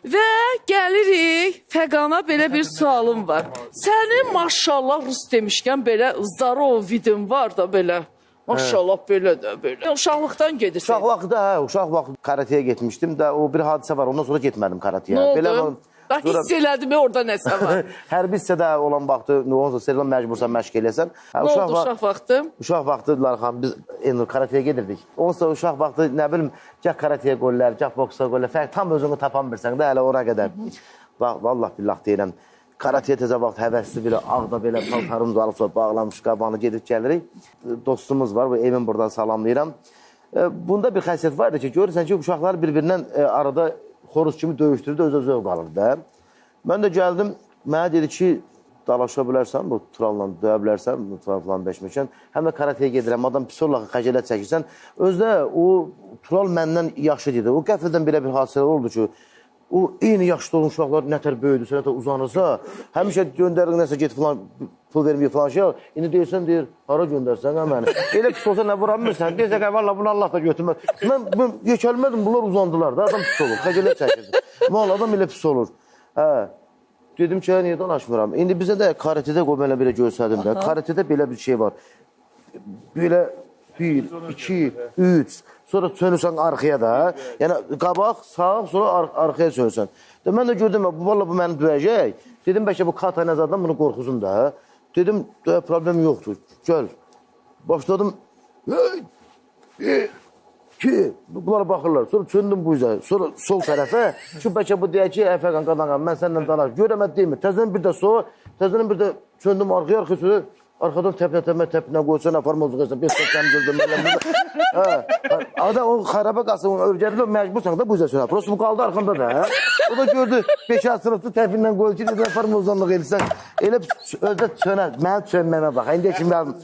Və gəlirik, Fəqana belə bir sualım var. Sənin maşallah Rus demişkən belə Zarov vidin var da belə. Maşallah belə də belə. Uşaqlıqdan gedirsən. Uşaq vaxtı, uşaq vaxtı karateye getmişdim də o bir hadisə var. Ondan sonra getmədim karateye. Nə oldu? Bax, hiss elədim orada nəsə var. Hərbi hissədə olan vaxtı, onsa Serlan məcbursan məşq eləyəsən. Nə oldu uşaq vaxtı? Uşaq vaxtı, Larxan, biz karateye gedirdik. Onsa uşaq vaxtı, nə bilim, gah karateye qoyurlar, gah boksa qoyurlar. Tam özünü tapan bilsən də, hələ ora qədər. Vallahi billah deyirəm. Karateye təzə vaxt həvəsli belə, ağda belə paltarımız alıbsa bağlamış, qabanı gedib gəlirik. Dostumuz var, evin buradan salamlayıram. Bunda bir xəsiyyət var da ki, görürsən ki, uşaqlar bir-birindən arada xoruz kimi döyüşdürür də özə zövq alır da. Mən də gəldim, mənə dedi ki, dalaşa bilərsən, bu turalla döyə bilərsən, falan beşmişən. Həm də karateye gedirəm, adam pis olarak xəcələt çəkirsən. Özdə o tural məndən yaxşı dedi. O qəfildən belə bir hadisələr oldu ki, o eyni yaşda olan uşaqlar nətər böyüdü, sənətə uzanırsa, həmişə göndərir, nəsə get falan, pul verməyir falan şey, indi deyirsən, deyir, hara göndərsən, məni. Elə pis olsa nə vuramırsan, deyirsə ki, valla bunu Allah da götürməz. Mən yekəlmədim, bunlar uzandılar da, adam pis olur, xəcələt çəkirdi. Valla adam elə pis olur. Dedim ki, niyə danışmıram? İndi bizə də karatedə belə görsədim də, karatedə belə bir şey var. Belə 1, 2, 3, sonra sönürsən arxaya da. Yəni qabaq, sağ, sonra arxaya sönürsən. Mən də gördüm, valla bu məni döyəcək. Dedim, bəlkə bu kata nəzərdən bunu qorxuzum da. Dedim, problem yoxdur, gəl. Başladım, bunlara baxırlar. Sonra söndüm bu üzə, sonra sol tərəfə. Şu bəlkə bu deyək ki, Fəqan, qadanqam, mən səndən dalaş. Görəməd deyilmir. Təzədən bir də sol, təzədən bir də söndüm arxaya, arxaya arxadan təpinə qoysan, aparmazıq etsən, 5 səsləmi gözləmələm. Ada o xarabə qalsın, örgədilə məcbursan da bu üzə sönər. Prosto bu qaldı arxanda da. O da gördü, 5-6 sınıfdı təpindən qoyur ki, dedən aparmazanlıq elsən. Elə özdə sönər, mənim sönməmə bax. İndi kim lazım?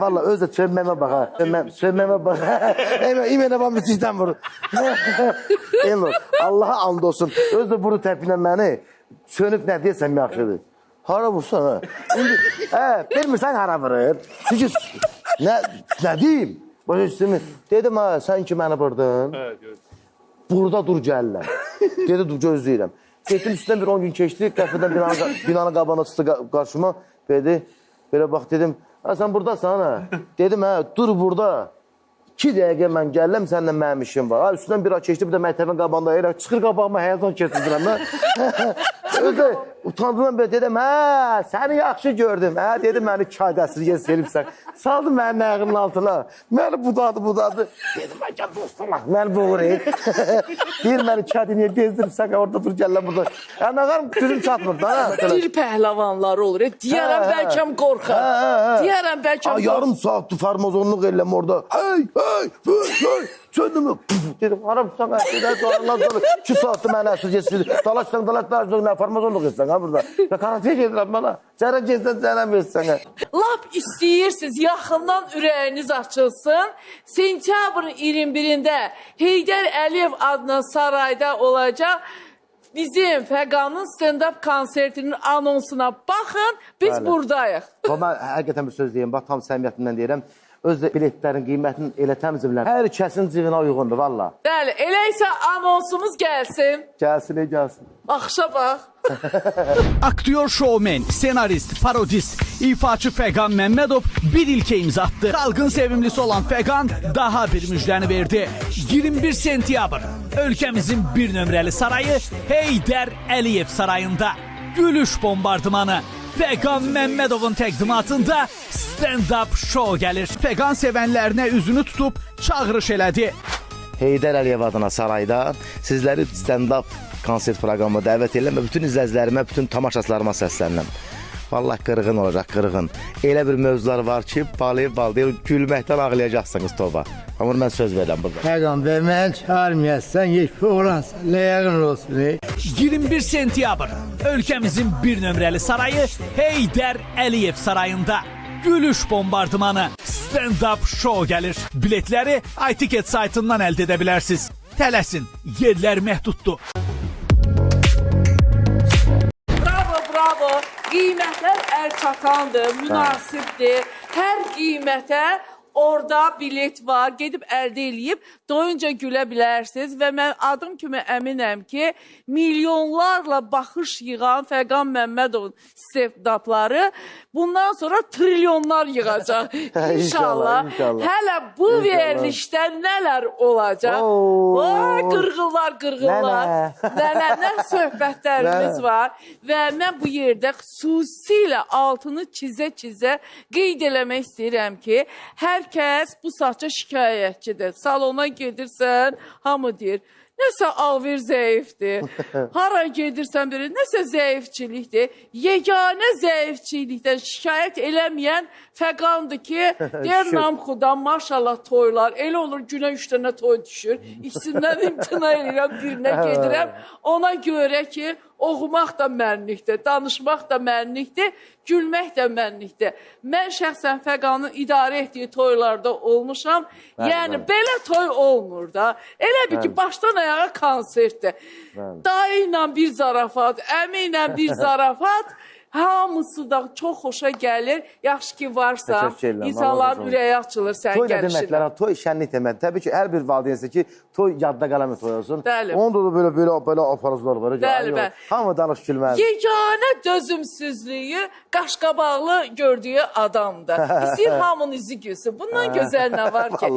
Valla özdə sönməmə bax. Sönməmə bax. İmənə bax, mütişdən vurur. Allaha and olsun. Özdə bunu təpindən məni sönüb nə deyəsəm yaxşıdır. Hara vursan, bilmirsən hara vurur. Çünki, nə deyim? Başa üstümü, dedim, sən ki məni vurdun, burada dur gəllər. Dedi, dur gözləyirəm. Getdim üstündən bir 10 gün keçdi, qəfədən binanın qabağına çıxdı qarşıma. Dedi, belə bax, dedim, sən buradasan, dedim, dur burada. 2 dəqiqə mən gələm, səninlə mənim işim var. Üstündən bir ay keçdi, bir də məktəbin qabağında elə çıxır qabağıma həyatan keçirdirəm. Özü utandıdan belə dedim, səni yaxşı gördüm. Dedim, məni kaydəsirgə selibsən. Saldım mənim ayağının altına. Məni budadı. Dedim, gel dostlar, məni boğur. Deyir, məni kadiniyə gezdiribsən, orada dur, gəllər burada. Nağarım, gözüm çatmır. Bir pəhləvanları olur. Deyərəm, bəlkəm qorxar. Deyərəm, bəlkəm qorxar. Yarım saatdır farmazonluq eləm orada. Hey, söndüm. Dedim, harapsan, 2 saatdır mənə əsir geçirdi. Dalaşsan, nə farmazonluq etsən burada. Və karateye gedirəm bana. Cərə gezsən, cərəm versən. Lap istəyirsiniz, yaxından ürəyiniz açılsın. Sentyabrın 21-də Heydər Əliyev adına sarayda olacaq. Bizim Fəqanın stand-up konsertinin anonsuna baxın, biz buradayıq. Mən həqiqətən bir söz deyim, bax, tam səmiyyətimdən deyirəm. Öz biletlərin qiymətini elə təmizləyirlər. Hər kəsin cibinə uyğundur, valla. Bəli, elə isə anonsumuz gəlsin. Gəlsin. Baxışa bax. Aktyor, şovmen, senarist, parodist, ifaçı Fəqan Məmmədov bir ilkə imza attı. Xalqın sevimlisi olan Fəqan daha bir müjdəni verdi. 21 sentyabr ölkəmizin bir nömrəli sarayı Heydər Əliyev sarayında gülüş bombardımanı. Fəqan Məmmədovun təqdimatında stand-up show gəlir. Fəqan sevənlərinə üzünü tutub çağırış elədi. Heydər Əliyev adına sarayda sizləri stand-up konsert proqramına dəvət edirəm və bütün izləyicilərimə, bütün tamaşaçılarıma səslənirəm. Vallahi qırğın olacaq, qırğın. Elə bir mövzular var ki, balayıb, gülməkdən ağlayacaqsınız toba. Amma mən söz verirəm burada. Fəqan bəy, məni çağırmayassan, yeşbi oğlansan, ləyəqin olsun. 21 sentyabr ölkəmizin bir nömrəli sarayı Heydər Əliyev sarayında gülüş bombardımanı stand-up show gəlir. Biletləri iTicket saytından əldə edə bilərsiniz. Tələsin, yerlər məhduddur. Bravo. Qiymətlər əlçatandır, münasibdir. Hər qiymətə orada bilet var, gedib əldə eləyib doyunca gülə bilərsiniz və mən adım kimi əminəm ki, milyonlarla baxış yığan Fəqan Məmmədovun stand-upları bundan sonra trilyonlar yığacaq. İnşallah. İnşallah. Hələ bu verilişdə nələr olacaq? Qırğıllar. Nə söhbətlərimiz var. Və mən bu yerdə xüsusilə altını çizə-çizə qeyd eləmək istəyirəm ki, hər kəs bu saatca şikayətçidir. Salona gedirsən, hamı deyir, nəsə alver zəifdir. Hara gedirsən belə, nəsə zəifçilikdir. Yeganə zəifçilikdən şikayət eləməyən Fəqandır ki, deyir namxudan maşallah toylar. Elə olur günə 3 dənə toy düşür. İkisindən imtina edirəm, birinə gedirəm. Ona görə ki, oxumaq da mənlikdir, danışmaq da mənlikdir, gülmək də mənlikdir. Mən şəxsən Fəqanın idarə etdiyi toylarda olmuşam. Yəni, belə toy olmur da. Elə bir ki, başdan ayağa konsertdir. Dayı ilə bir zarafat, əmi ilə bir zarafat. Hamısı da çox xoşa gəlir. Yaxşı ki, varsa, insanların ürəyi açılır sən gəlişinə. Toy nə deməklər? Toy şənlik deməkdir. Təbii ki, hər bir valideynsə ki, toy yadda qalan bir toy olsun. Bəli. Onda da belə aparıcılar var. Bəli. Hamı danış gülməlidir. Yeganə dözümsüzlüyü qaşqabaqlı gördüyü adamdır. İstəyir hamının üzü gülsün. Bundan gözəl nə var ki?